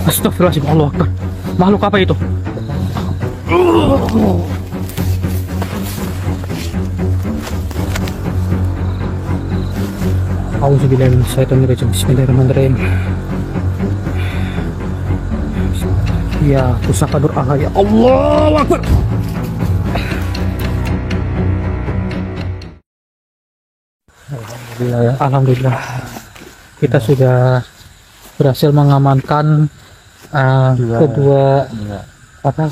Astagfirullahaladzim, Allah Akbar. Makhluk apa itu? Auzubillahiminasyaitonirrajim. Bismillahirrahmanirrahim. Ya, pusaka Nur Al-Hayah. Allahu Akbar. Alhamdulillah ya. Alhamdulillah. Kita sudah berhasil mengamankan kedua apa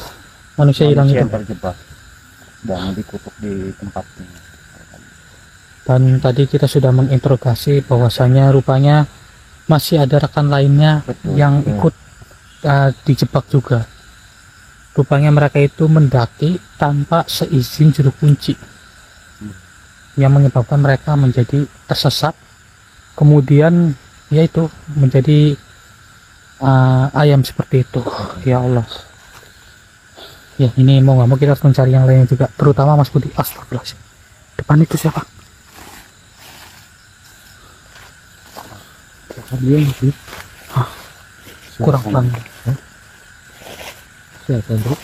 manusia hilang itu terjebak dan dikutuk di tempatnya. Dan tadi kita sudah menginterogasi bahwasanya rupanya masih ada rekan lainnya. Betul, yang ikut dijebak juga. Rupanya mereka itu mendaki tanpa seizin juru kunci, yang menyebabkan mereka menjadi tersesat, kemudian yaitu menjadi ayam seperti itu. Ya Allah ya, ini mau nggak mau kita harus mencari yang lain juga, terutama Mas Budi. Astagfirullahaladzim, depan itu siapa? Kurang pelan. Siapa bro?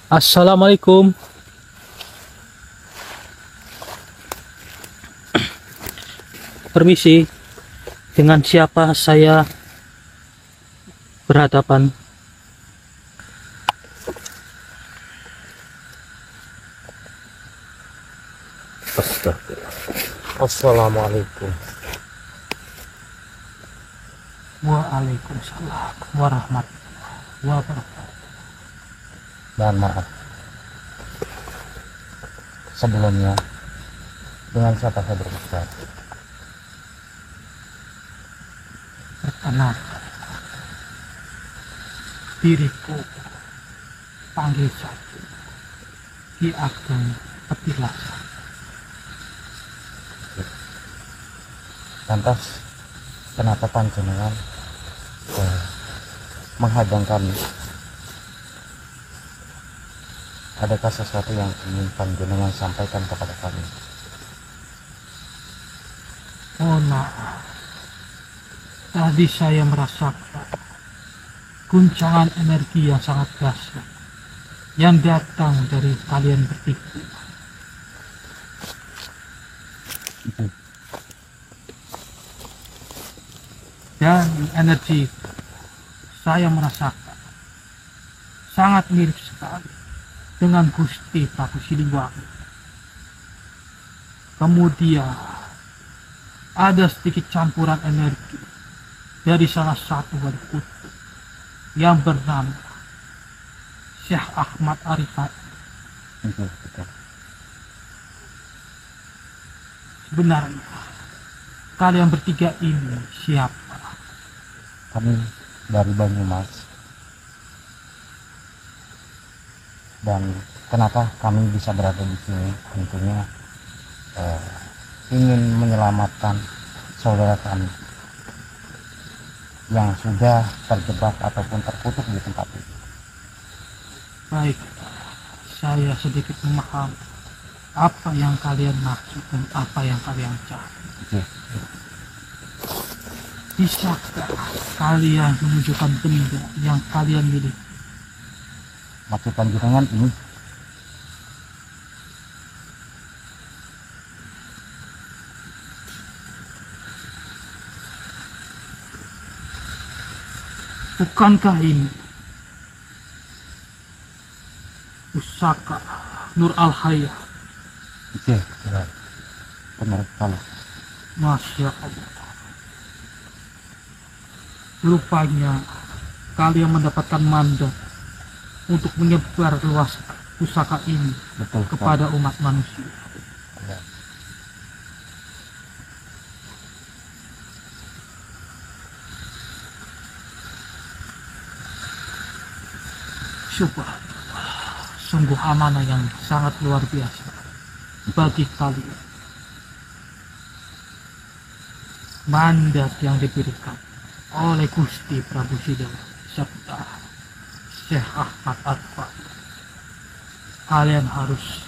Assalamualaikum. Permisi, dengan siapa saya berhadapan? Assalamualaikum. Waalaikumsalam warahmatullahi wabarakatuh. Dan maaf sebelumnya, dengan siapa saya berbicara? Perkenalkan, diriku panggil saja Ki Ageng Petilasan. Lantas kenapa panjenengan menghadang kami? Adakah sesuatu yang ingin panjenengan sampaikan kepada kami? Oh maaf, tadi saya merasakan guncangan energi yang sangat dahsyat yang datang dari kalian bertiga. Dan energi saya merasakan sangat mirip sekali dengan Gusti Prabu Siliwangi. Kemudian ada sedikit campuran energi dari salah satu wali kutub yang bernama Syekh Ahmad Arifat. Sebenarnya kalian bertiga ini siapa? Kami dari Banyumas. Dan kenapa kami bisa berada di sini? Tentunya ingin menyelamatkan saudara kami yang sudah terjebak ataupun terkutuk di tempat ini. Baik, saya sedikit memahami apa yang kalian maksud dan apa yang kalian cari. Bisakah kalian menunjukkan benda yang kalian miliki? Maksud panjenengan ini? Bukankah ini pusaka Nur Al-Hayah? Benar sekali. Masya Allah. Rupanya kalian mendapatkan mandat untuk menyebar luas pusaka ini. Betul, kepada umat manusia. Ya. Subhanallah, sungguh amanah yang sangat luar biasa bagi kalian. Mandat yang diberikan oleh Gusti Prabu Siliwangi serta Syekh Ahmad Arifat, kalian harus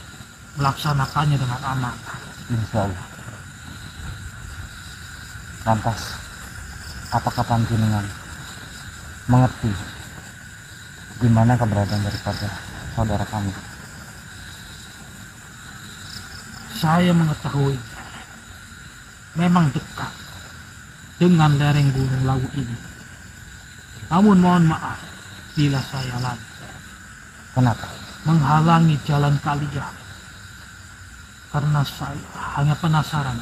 melaksanakannya dengan amanah. Insya Allah. Lantas, apakah panjenengan mengerti di mana keberadaan daripada saudara kami. Saya mengetahui memang dekat dengan lereng Gunung Lawu ini. Namun mohon maaf bila saya lalai Kenapa? menghalangi jalan kalian. Karena saya hanya penasaran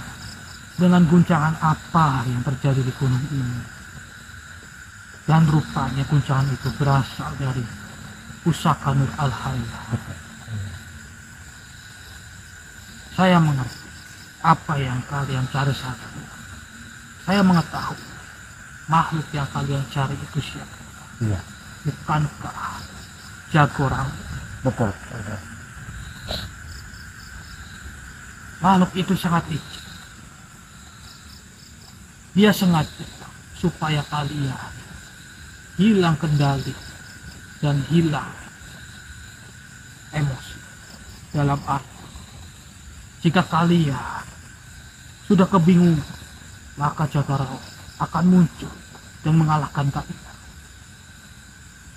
dengan guncangan apa yang terjadi di gunung ini. Dan rupanya guncangan itu berasal dari pusaka Nur Al-Hayya. Saya mengerti apa yang kalian cari saat ini. Saya mengetahui makhluk yang kalian cari itu siapa. Iya, Bukankah Jagorawi? betul. Makhluk itu sangat licik. Dia sengaja supaya kalian hilang kendali dan hilang emosi. Dalam arti, jika kalian sudah kebingungan, maka Jagorawi akan muncul dan mengalahkan kalian.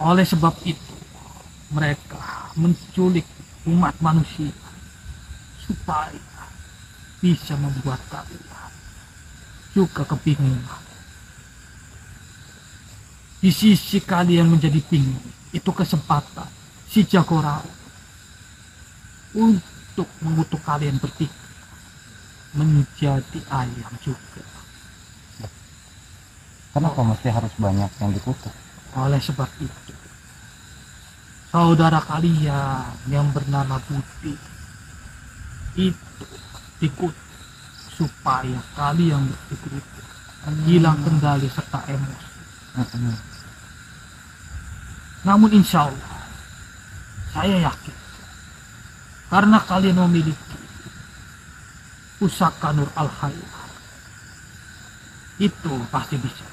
Oleh sebab itu, mereka menculik umat manusia supaya bisa membuat kalian juga kebingungan. Di sisi kalian menjadi bingung, itu kesempatan si Jagorawi untuk mengutuk kalian bertiga menjadi ayam juga. Kenapa mesti harus banyak yang dikutuk? Oleh sebab itu, saudara kalian yang bernama Budi itu ikut supaya kalian berpikir itu hilang kendali serta emosi. Namun insya Allah saya yakin karena kalian memiliki pusaka Nur Al-Hayya, itu pasti bisa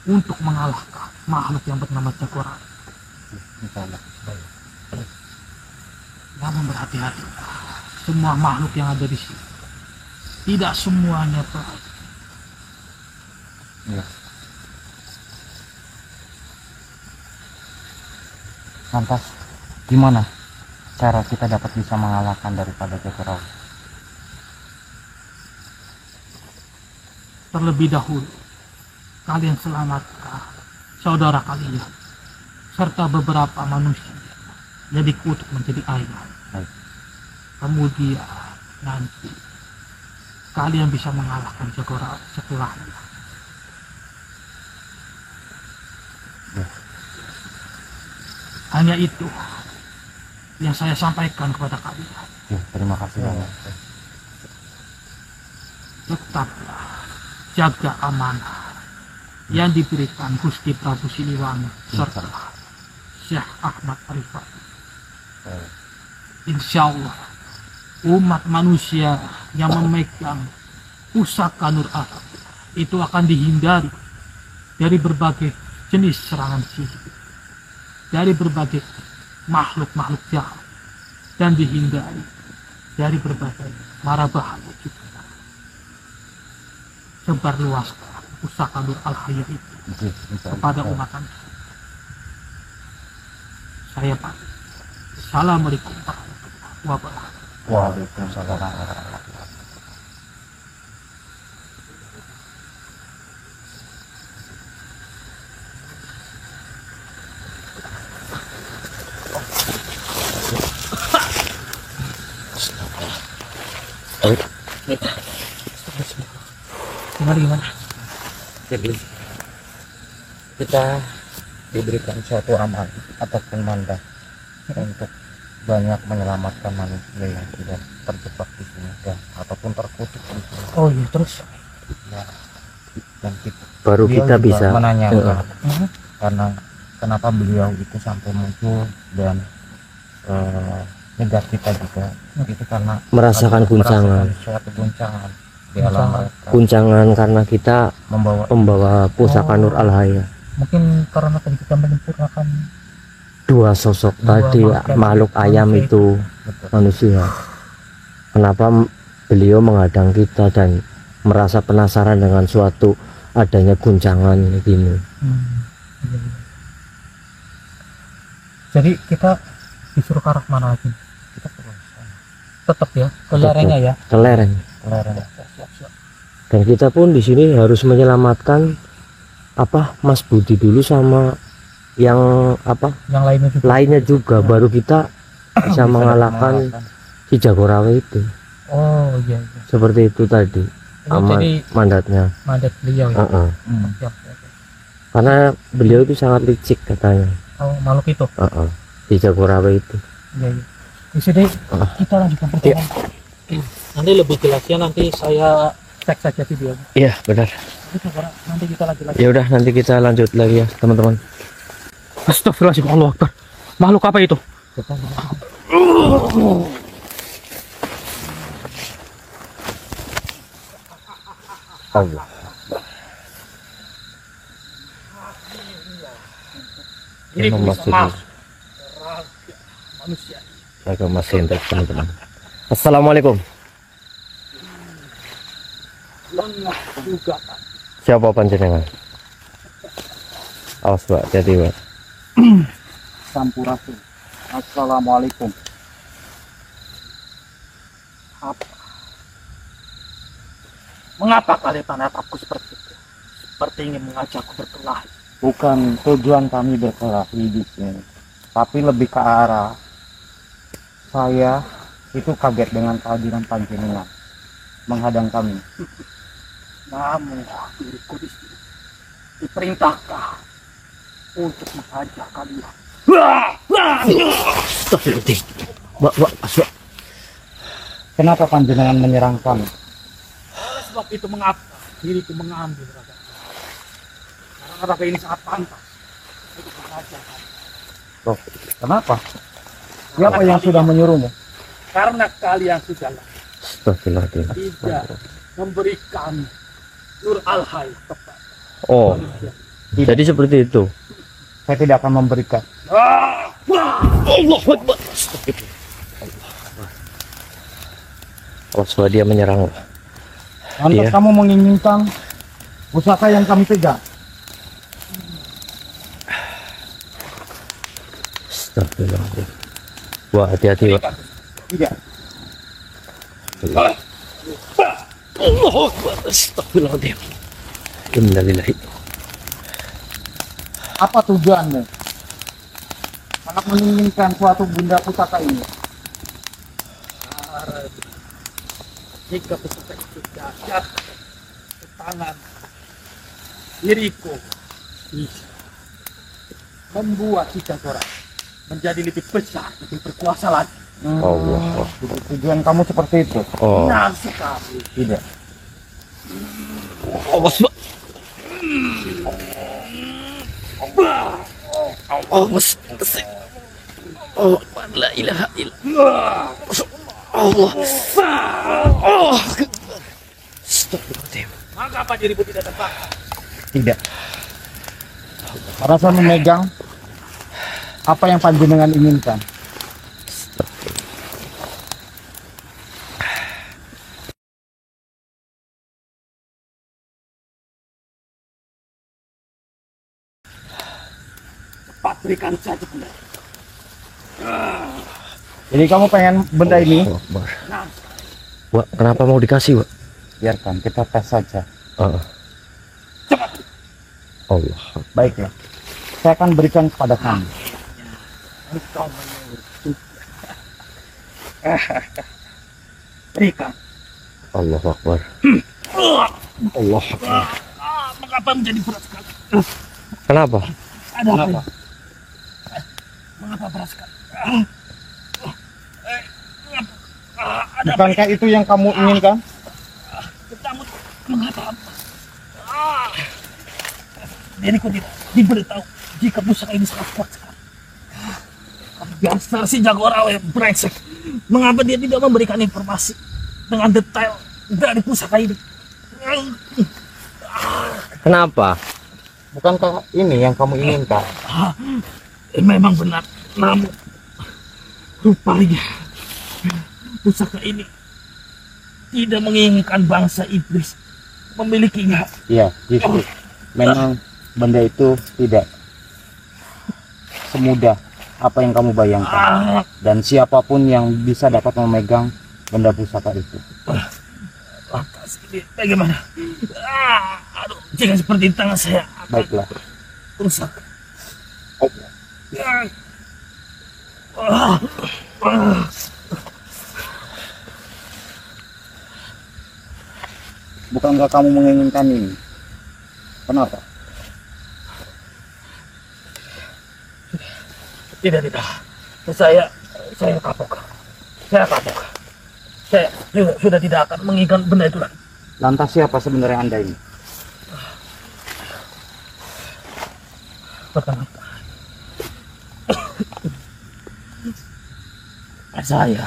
untuk mengalahkan makhluk yang bernama Jagorawi. Insyaallah. Namun berhati-hati, semua makhluk yang ada di sini tidak semuanya baik. Iya. Lantas gimana cara kita dapat bisa mengalahkan daripada Jagorawi? Terlebih dahulu kalian selamatkan saudara kalian serta beberapa manusia yang dikutuk menjadi ayam. Baik. Kemudian nanti kalian bisa mengalahkan Jagorawi setelahnya. Ya. Hanya itu yang saya sampaikan kepada kalian. Ya, terima kasih banyak. Tetaplah jaga amanah yang diberikan Gusti Prabu Siliwangi serta Syekh Ahmad Arifat. Insya Allah umat manusia yang memegang pusaka Nur Al-Hayya itu akan dihindari dari berbagai jenis serangan sihir, dari berbagai makhluk-makhluk jahat, dan dihindari dari berbagai mara bahaya juga. Sebarluaskan pusaka Nur Al-Hayya itu kepada umat manusia. Saya Pak. Assalamualaikum warahmatullahi wabarakatuh. Waalaikumsalam warahmatullahi wabarakatuh. Gimana? Jadi kita diberikan suatu amanah ataupun mandat untuk banyak menyelamatkan manusia yang sudah terjebak di sini ya, ataupun terkutuk di sini. Oh iya, terus Ya, dan baru beliau kita juga bisa menanyakan karena kenapa beliau itu sampai muncul dan nyegat kita juga itu karena merasakan guncangan suatu guncangan di alam mereka, guncangan karena kita membawa pusaka Nur Al-Hayya. mungkin karena tadi kita menyempurnakan Dua sosok tadi makhluk ayam itu manusia. Kenapa beliau menghadang kita dan merasa penasaran dengan suatu adanya guncangan begini. Jadi kita disuruh ke arah mana lagi? Kita terus Tetap ya, ke lerengnya ya. ke lereng. lereng. Siap. Dan kita pun di sini harus menyelamatkan apa Mas Budi dulu sama yang apa Yang lainnya juga. lainnya juga, baru kita bisa mengalahkan si Jagorawe itu. Oh iya. Seperti itu tadi Oh, jadi mandatnya. mandat beliau ya. Heeh. Siap. Karena beliau itu sangat licik katanya. Oh, makhluk itu. Heeh. Si Jagorawe itu. Iya. Di sini kita lanjutkan pertemuan. Nanti lebih jelasnya nanti saya cek saja videonya. Iya benar. Nanti kita lagi. Ya udah nanti kita lanjut lagi ya teman-teman. Astagfirullahaladzim, Allah Akbar. Makhluk apa itu? Allah. Ini memasuki manusia. agama masih untuk teman-teman. Assalamualaikum. Lengah juga. Siapa panjenengan? Awas Pak, jadi Pak. Sampurasun. Assalamualaikum. Mengapa kalian menatapku seperti itu? Seperti ingin mengajakku berkelahi. Bukan tujuan kami berkelahi di sini, tapi lebih ke arah saya itu kaget dengan kehadiran panjenengan menghadang kami. Namun diriku di sini diperintahkan untuk menghajar kalian. Astagfirullahaladzim. Kenapa panjenengan menyerang kami? Oleh sebab itu mengapa diriku mengambil raga. Karena raga ini sangat pantas untuk menghajar kalian. Loh, kenapa? Siapa yang sudah menyuruhmu? Karena kalian sudah Astagfirullahaladzim. tidak memberikan Nur Al-Hayy kepada Oh, manusia. jadi seperti itu. Saya tidak akan memberikan. Allahu Akbar. Awas Pak, dia menyerang. Lantas Iya. kamu menginginkan pusaka yang kami pegang. Astagfirullahaladzim. Wah, hati-hati Pak. Tidak. Allahu Akbar. Astagfirullahaladzim. Innalillahi. Apa tujuanmu? Anak menginginkan suatu benda pusaka ini. Jika pusaka itu jatuh ke tangan diriku, bisa membuat kita orang menjadi lebih besar, lebih berkuasa lagi. Allah. Tujuan kamu seperti itu. Oh. Benar sekali. Tidak. Awas Pak. Awas. Oh, la ilaha illallah. Allah. Oh. Astagfirullahaladzim. Maka apa dirimu tidak terbakar? Tidak. Karena saya memegang apa yang panjenengan inginkan. Cepat berikan saja benda. Jadi kamu pengen benda ini? Allahu Akbar. Nah, Wah, kenapa mau dikasih, Wak? Biarkan kita tes saja. cepat. Allah. Baiklah. Saya akan berikan kepada kamu. Engkau menyuruh. Berikan. Allahu Akbar. Allah Akbar. Mengapa menjadi berat sekali? Kenapa? Ada apa? Kenapa? Mengapa berat sekali? Bukankah itu yang kamu inginkan? Kamu mengapa? Diriku tidak diberitahu jika pusaka ini sangat kuat sekali. Dasar si Jagorawe brengsek. Mengapa dia tidak memberikan informasi dengan detail dari pusaka ini? Kenapa? Bukankah ini yang kamu inginkan? Memang benar, namun rupanya pusaka ini tidak menginginkan bangsa iblis memilikinya. Iya, justru. Memang benda itu tidak semudah apa yang kamu bayangkan dan siapapun yang bisa dapat memegang benda pusaka itu. Lantas ini bagaimana? Aduh, jangan seperti tangan saya. Baiklah. Rusak. Bukankah kamu menginginkan ini? Kenapa? Tidak. Saya kapok. Saya sudah tidak akan menginginkan benda itu lagi. Lantas siapa sebenarnya Anda ini? Pertama, saya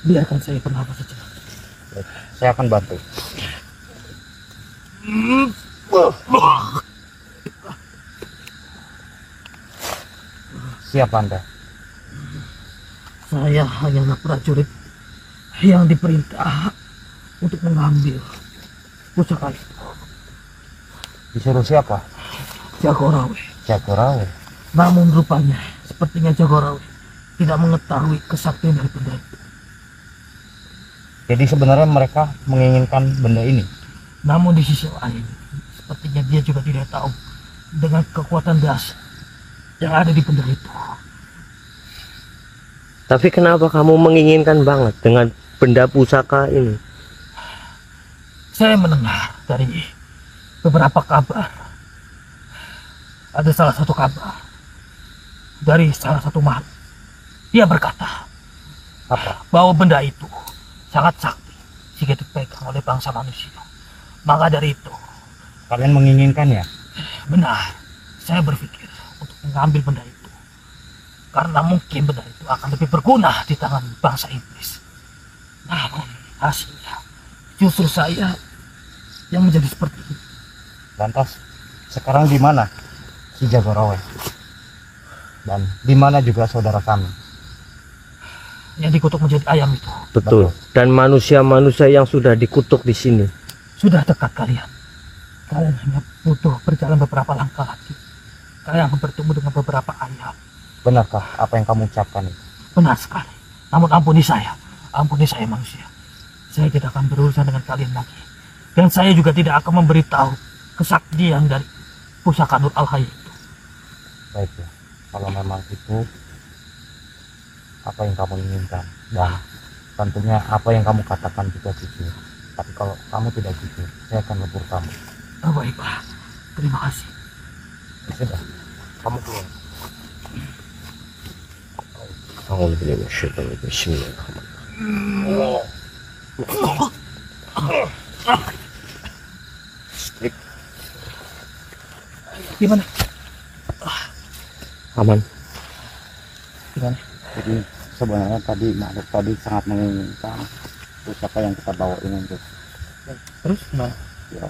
biarkan saya bernapas sejenak. Saya akan bantu. Siapa Anda? Saya hanyalah prajurit yang diperintah untuk mengambil pusaka itu. Disuruh siapa? Jagorawi. Jagorawi. Namun rupanya sepertinya Jagorawi tidak mengetahui kesaktian dari benda itu. Jadi sebenarnya mereka menginginkan benda ini. Namun di sisi lain, sepertinya dia juga tidak tahu dengan kekuatan dasar yang ada di benda itu. Tapi kenapa kamu menginginkan banget dengan benda pusaka ini? Saya mendengar dari beberapa kabar. Ada salah satu kabar dari salah satu makhluk. Dia berkata Apa? bahwa benda itu sangat sakti jika dipegang oleh bangsa manusia. Maka dari itu, Kalian menginginkannya? benar, saya berpikir untuk mengambil benda itu. Karena mungkin benda itu akan lebih berguna di tangan bangsa iblis. Namun hasilnya justru saya yang menjadi seperti ini. Lantas sekarang di mana si Jagorawi? Dan di mana juga saudara kami? Yang dikutuk menjadi ayam itu Betul. Dan manusia-manusia yang sudah dikutuk di sini. sudah dekat kalian. Kalian hanya butuh berjalan beberapa langkah lagi. Kalian akan bertemu dengan beberapa ayam. Benarkah apa yang kamu ucapkan itu? Benar sekali. Namun ampuni saya manusia. Saya tidak akan berurusan dengan kalian lagi. Dan saya juga tidak akan memberitahu kesaktian dari pusaka Nur Al-Hayy itu. Baiklah, kalau memang itu apa yang kamu inginkan dan tentunya apa yang kamu katakan juga jujur. Tapi kalau kamu tidak jujur, saya akan lebur kamu. Oh, baiklah. Terima kasih. Ya sudah, kamu keluar. Bismillahirrahmanirrahim. Gimana? Aman. Gimana? Jadi sebenarnya tadi makhluk tadi sangat menginginkan pusaka yang kita bawa ini untuk Terus gimana? ya,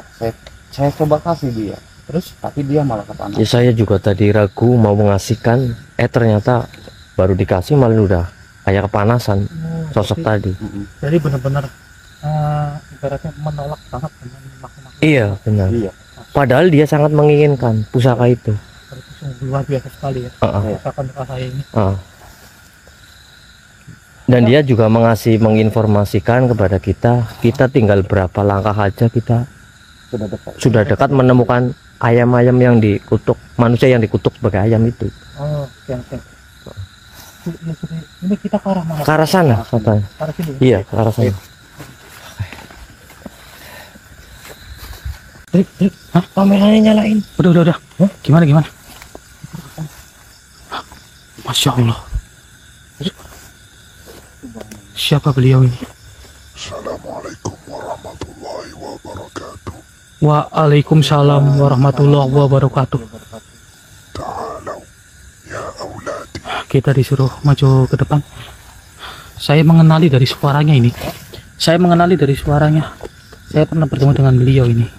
saya coba kasih dia, Terus? tapi dia malah kepanasan. Ya saya juga tadi ragu mau mengasihkan, ternyata baru dikasih malah udah kayak kepanasan sosok tadi. Jadi benar-benar ibaratnya menolak banget dengan makhluk-makhluk. Iya benar. Iya. Padahal dia sangat menginginkan pusaka itu. Itu sungguh luar biasa sekali ya. Heeh. Pusaka Nur Al-Hayy ini. Dan dia juga menginformasikan kepada kita tinggal berapa langkah aja kita sudah dekat menemukan ayam-ayam yang dikutuk, manusia yang dikutuk sebagai ayam itu. Oh, oke. Ini kita ke arah mana? Ke arah sana katanya. Ke arah sini. Iya, ke arah sana. Trik. Hah? Kameranya nyalain. Udah. Hah? Gimana? Masya Allah. Siapa beliau ini? Assalamualaikum warahmatullahi wabarakatuh. Waalaikumsalam warahmatullahi wabarakatuh. Ta'alau ya auladi. Kita disuruh maju ke depan. Saya mengenali dari suaranya ini. Saya pernah bertemu dengan beliau ini.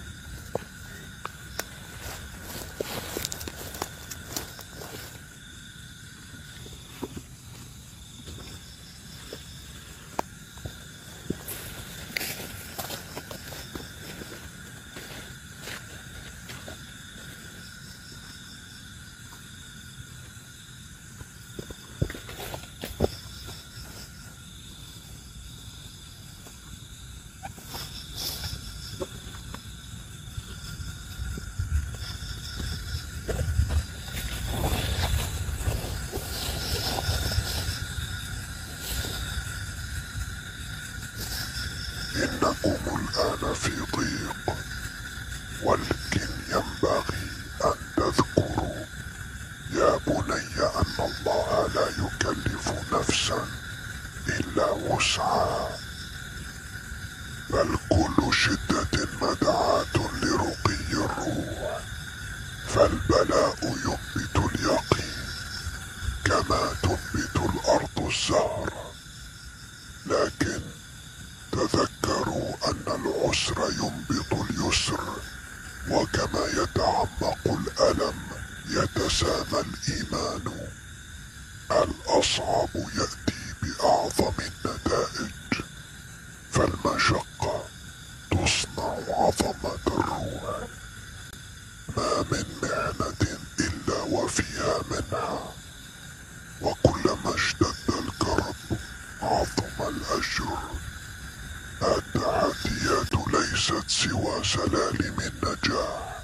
في ضيق، ولكن ينبغي أن تذكروا يا بني أن الله لا يكلف نفسا إلا وسعها، بل كل شدة مدعاة لرقي الروح، فالبلاء ينبت اليقين كما تنبت الأرض الزهر. لكن تذكروا أن العسر ينبط اليسر، وكما يتعمق الألم يتسامى الإيمان. الأصعب يأتي بأعظم النتائج، فالمشقة تصنع عظمة الروح. ما من مهنة إلا وفيها منحة، وكلما اشتد الكرب عظم الأجر. التحديات ليست سوى سلالم النجاح،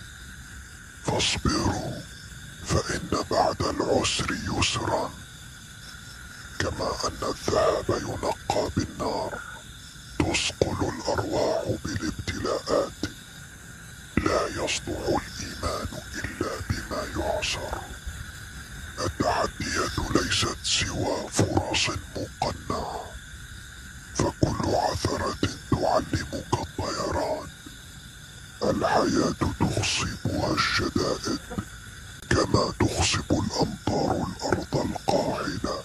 فاصبروا فإن بعد العسر يسرا. كما أن الذهب ينقى بالنار تثقل الأرواح بالابتلاءات، لا يصلح الإيمان إلا بما يعصر. التحديات ليست سوى فرص مقنعة، فكل عثرة تعلمك الطيران. الحياة تخصبها الشدائد كما تخصب الأمطار الأرض القاحلة.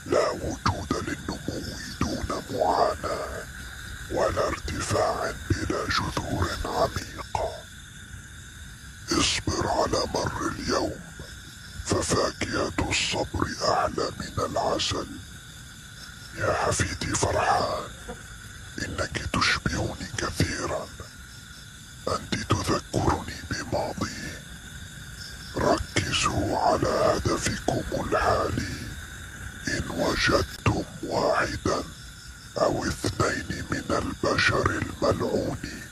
لا وجود للنمو دون معاناة، ولا ارتفاع بلا جذور عميقة. اصبر على مر اليوم، ففاكهة الصبر أحلى من العسل. يا حفيدي فرحان، إنك تشبهني كثيرا، أنت تذكرني بماضي. ركزوا على هدفكم الحالي، إن وجدتم واحدا أو اثنين من البشر الملعونين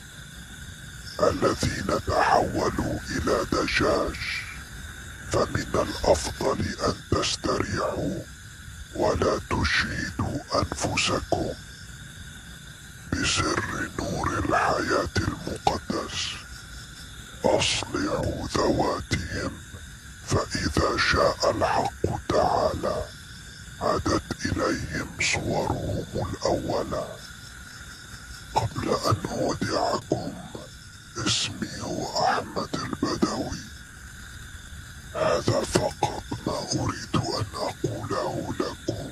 الذين تحولوا إلى دجاج، فمن الأفضل أن تستريحوا ولا تشهدوا أنفسكم. بسر نور الحياة المقدس أصلحوا ذواتهم، فإذا شاء الحق تعالى عادت إليهم صورهم الأولى. قبل أن أودعكم، اسمي هو أحمد البدوي. هذا فقط ما أريد أن أقوله لكم.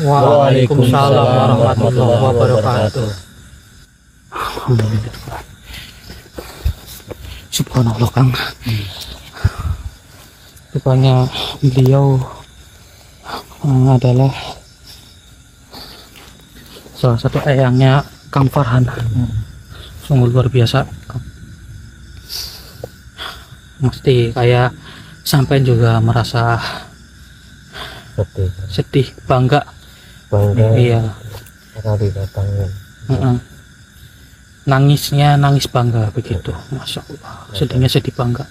Waalaikumsalam warahmatullahi wabarakatuh. Alhamdulillah. Subhanallah Kang. Rupanya beliau adalah salah satu eyangnya Kang Farhan. Sungguh luar biasa. Mesti kayak sampai juga merasa sedih, bangga. Iya. Karena didatangin. Nangisnya nangis bangga begitu. Masya Allah. Sedihnya sedih bangga.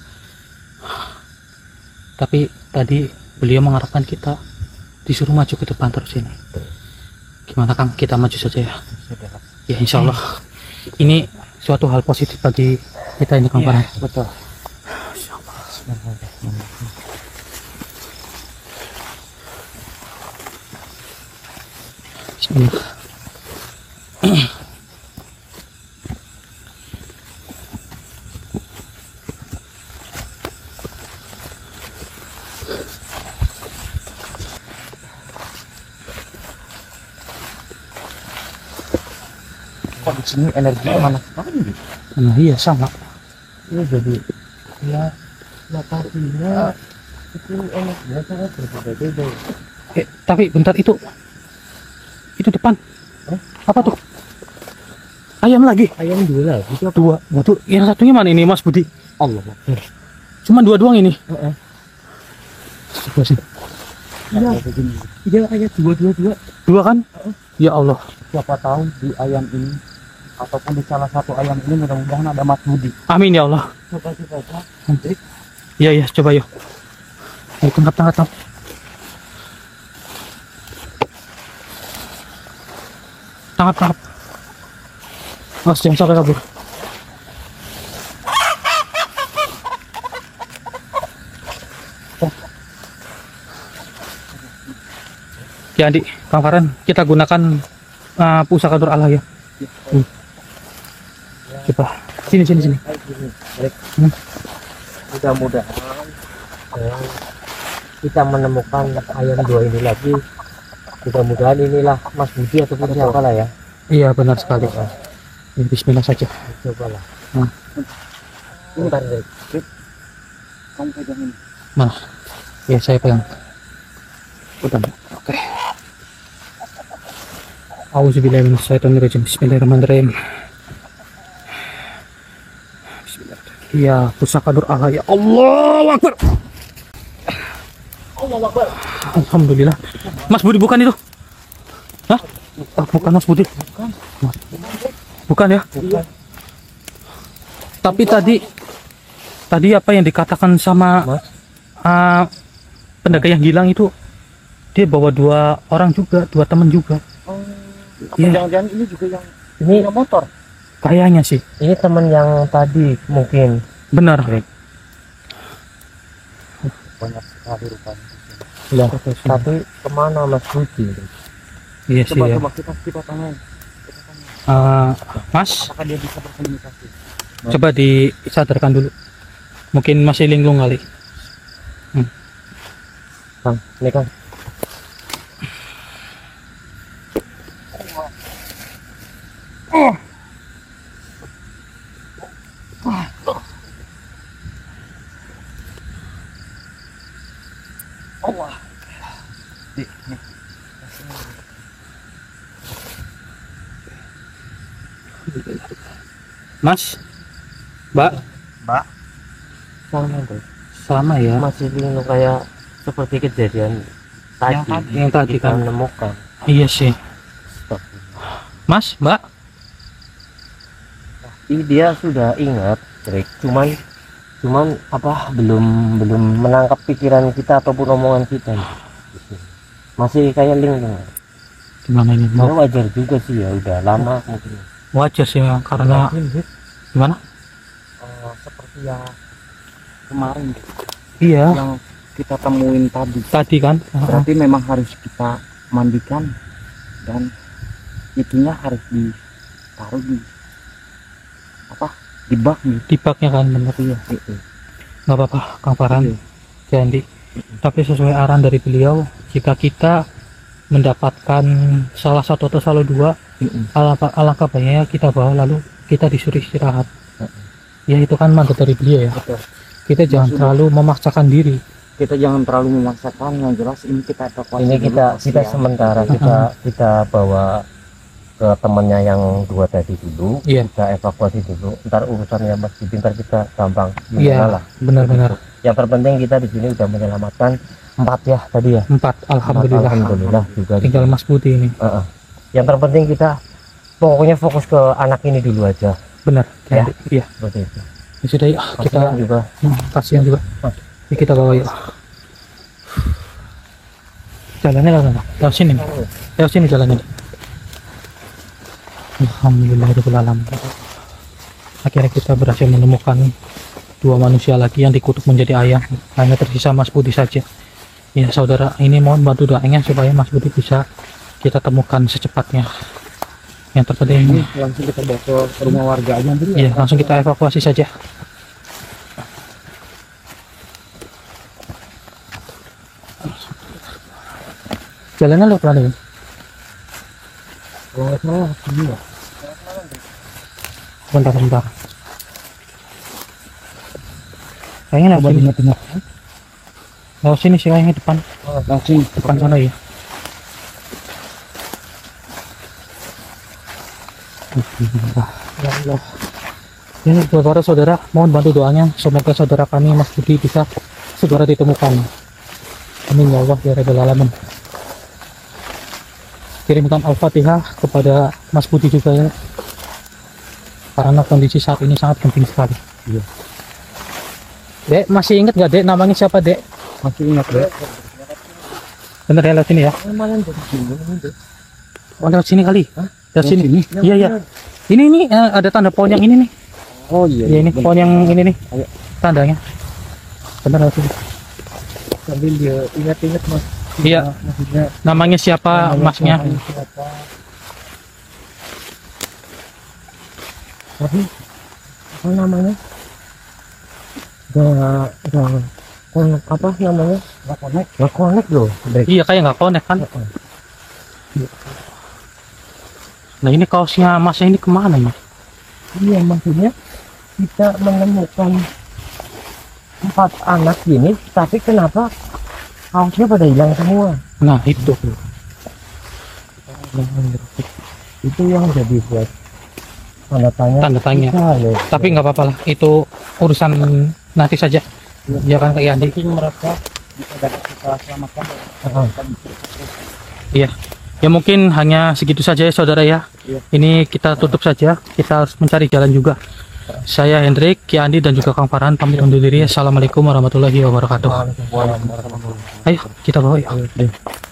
Tapi tadi beliau mengharapkan kita disuruh maju ke depan terus ini. Gimana Kang? Kita maju saja ya. Ya insya Allah. Ini suatu hal positif bagi kita ini Kang Farhan. Betul. Bismillah. Kok di sini energinya mana sekali? Nah, iya sama. Ini jadi ya mataharinya itu energinya sangat berbeda-beda. Tapi bentar itu depan. Apa tuh? Ayam lagi. Ayam dua lagi. Dua. Waduh, yang satunya mana ini Mas Budi? Allah. Cuma dua doang ini. Coba sih. Iya. Iya ayat dua. Dua kan? Ya Allah. Siapa tahu di ayam ini ataupun di salah satu ayam ini mudah-mudahan ada Mas Budi. Amin ya Allah. Coba saja. Iya, coba yuk. Ayo tangkap. Tangkap. Mas, jangan sampai kabur. Ya, Andi, Kang Farhan, kita gunakan pusaka Nur Allah ya. Coba, sini. Mudah-mudahan kita menemukan ayam dua ini lagi. Mudah-mudahan inilah Mas Budi ataupun siapa lah ya. Iya, benar sekali. Ya, bismillah saja. Cobalah. Bentar, Rek. Kamu pegang ini. Mana? Ya, saya pegang. Udah. Oke. Auzubillahi minasyaitonirrajim. Bismillahirrahmanirrahim. Bismillahirrahmanirrahim. Ya, pusaka Nur Allah ya. Allahu Akbar. Alhamdulillah. Mas Budi bukan itu? Hah? Bukan Mas Budi. Bukan ya? Tapi tadi apa yang dikatakan sama pendagang yang hilang itu, dia bawa dua orang juga, dua teman juga. Iya. Jangan-jangan ini juga yang Ini punya motor. Kayaknya sih. ini teman yang tadi mungkin. Benar. Banyak sekali rupanya. Lah, tapi kemana Mas Budi? Iya sih ya. Coba kita tanyain. Mas, Apakah dia bisa berkomunikasi? coba disadarkan dulu. Mungkin masih linglung kali. Kang, ini Kang. Allah. Mas, Mbak, Sama tuh. sama ya. Masih linglung kayak seperti kejadian tadi. Yang tadi kita kan. menemukan. Iya sih. Mas, Mbak. Ini dia sudah ingat, Rick. Cuman apa belum menangkap pikiran kita ataupun omongan kita. Masih kayak linglung. Gimana ini? Mau wajar juga sih ya, udah lama mungkin. Wajar sih memang, karena gimana? Seperti yang kemarin Iya, yang kita temuin tadi. tadi kan. Berarti memang harus kita mandikan dan itunya harus ditaruh di di bak nih. Di baknya kan bener. Iya, itu. Nggak apa-apa, Kang Farhan. Jadi, tapi sesuai arahan dari beliau, jika kita mendapatkan salah satu atau salah dua, alangkah baiknya kita bawa lalu kita disuruh istirahat. Ya itu kan mandat dari beliau ya. Betul. Kita jangan terlalu memaksakan diri. Kita jangan terlalu memaksakan, yang jelas ini kita evakuasi. Ini dulu, kita ya. sementara kita bawa ke temannya yang dua tadi dulu. Iya. Kita evakuasi dulu. Ntar urusannya Mas Budi ntar kita gampang. Iya, lah. benar-benar. Yang terpenting kita di sini udah menyelamatkan 4 ya tadi ya. 4, alhamdulillah. Alhamdulillah juga. Tinggal Mas Budi ini. Yang terpenting kita pokoknya fokus ke anak ini dulu aja. Benar. Ya. Iya. Seperti itu. Ya sudah yuk, kita Kasihan juga. kasihan juga. Ya, kita bawa yuk. Jalannya lewat sini. Lewat sini jalannya. Alhamdulillahirrahmanirrahim. Akhirnya kita berhasil menemukan 2 manusia lagi yang dikutuk menjadi ayam. Hanya tersisa Mas Budi saja. Ya saudara, ini mohon bantu doanya supaya Mas Budi bisa kita temukan secepatnya. Yang terpenting, Ini langsung kita bawa ke rumah warga aja Andre. iya, langsung kita evakuasi saja. Jalannya lo pelan ya? Kalau nggak salah sini ya. Bentar. Kayaknya lewat Coba sini. tengah-tengah. Lewat sini sih kayaknya depan Langsung depan sana ya. Ya Allah. Ini buat para saudara, mohon bantu doanya semoga saudara kami Mas Budi bisa segera ditemukan. Amin ya Allah ya Rabbal Alamin. Kirimkan Al-Fatihah kepada Mas Budi juga ya. Karena kondisi saat ini sangat penting sekali. Iya. Dek, masih ingat nggak Dek namanya siapa Dek? masih ingat deh. Bener ya lewat sini ya? Oh lewat sini kali? Lewat sini? Iya iya. Ini ada tanda pohon yang ini nih. Oh iya. Iya ini pohon yang ini nih. Ayo. Tandanya. Bener lewat sini. Sambil dia ingat-ingat mas. Iya. Maksudnya Namanya siapa masnya? siapa? Tapi apa namanya? Apa namanya? Nggak connect loh. Baik. Iya kayak nggak connect kan? Nah ini kaosnya masnya ini kemana ya? Iya maksudnya kita menemukan 4 anak gini, tapi kenapa kaosnya pada hilang semua? Nah itu. Itu yang jadi buat tanda tanya. Tanda tanya. kita loh. Tapi nggak apa-apa lah. Itu urusan nanti saja. Ya kan Kak Yandi? Mereka bisa dapat kita selamatkan. Iya. Ya mungkin hanya segitu saja ya saudara ya. Iya. Ini kita tutup saja. Kita harus mencari jalan juga. Saya Hendrik, Ki Andi dan juga Kang Farhan pamit undur diri. Assalamualaikum warahmatullahi wabarakatuh. Ayo kita bawa yuk.